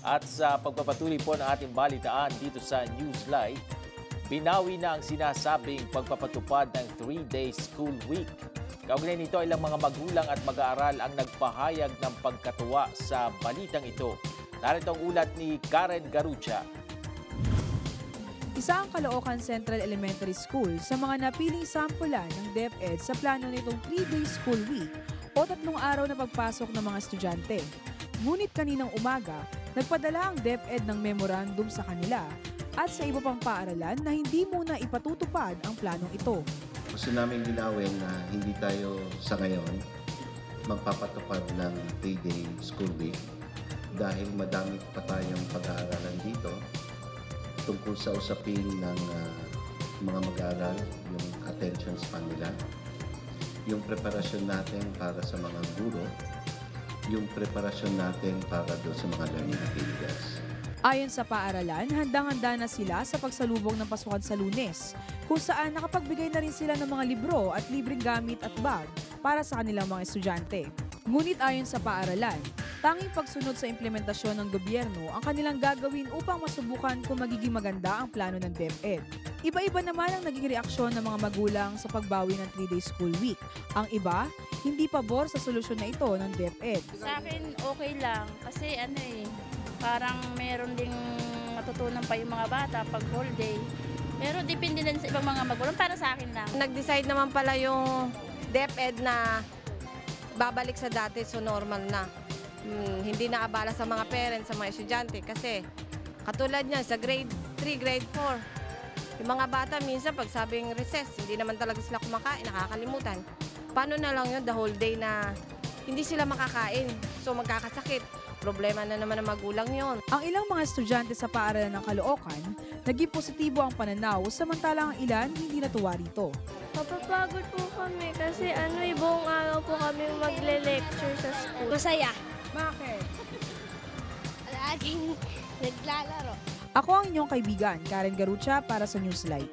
At sa pagpapatuloy po ng ating balitaan dito sa Newslight, binawi na ang sinasabing pagpapatupad ng 3-day school week. Kaugnay nito, ilang mga magulang at mag-aaral ang nagpahayag ng pagkatuwa sa balitang ito. Narito ang ulat ni Karen Garucha. Isa ang Caloocan Central Elementary School sa mga napiling sampulan ng DepEd sa plano nitong 3-day school week o 3 araw na pagpasok ng mga estudyante. Ngunit kaninang umaga, nagpadala ang DepEd ng memorandum sa kanila at sa iba pang paaralan na hindi muna ipatutupad ang planong ito. Gusto namin linawin na hindi tayo sa ngayon magpapatupad ng 3-day school week dahil madami pa tayong pag-aaralan dito tungkol sa usapin ng mga mag-aaral, yung attention span nila, yung preparasyon natin para sa mga guro, yung preparasyon natin para doon sa mga learning materials. Ayon sa paaralan, handang-handa na sila sa pagsalubong ng pasukan sa Lunes, kung saan nakapagbigay na rin sila ng mga libro at libreng gamit at bag para sa kanilang mga estudyante. Ngunit ayon sa paaralan, tanging pagsunod sa implementasyon ng gobyerno ang kanilang gagawin upang masubukan kung magiging maganda ang plano ng DepEd. Iba-iba naman ang naging reaksyon ng mga magulang sa pagbawi ng 3-day school week. Ang iba, hindi pabor sa solusyon na ito ng DepEd. Sa akin, okay lang. Kasi parang meron ding matutunan pa yung mga bata pag whole day. Pero depende din sa ibang mga magulang. Para sa akin lang. Nag-decide naman pala yung DepEd na babalik sa dati, so normal na. Hindi na abala sa mga parents, sa mga estudyante. Kasi katulad niya, sa grade 3, grade 4, yung mga bata minsan pag sabing recess, hindi naman talaga sila kumakain, nakakalimutan. Paano na lang yun the whole day na hindi sila makakain, so magkakasakit. Problema na naman ng magulang yon. Ang ilang mga estudyante sa paaralan ng Caloocan, naging positibo ang pananaw samantalang ang ilan hindi natuwa rito. Mapapagod po kami kasi buong araw po kami magle-lecture sa school. Masaya. Bakit? Laging naglalaro. Ako ang inyong kaibigan, Karen Garucha para sa Newslight.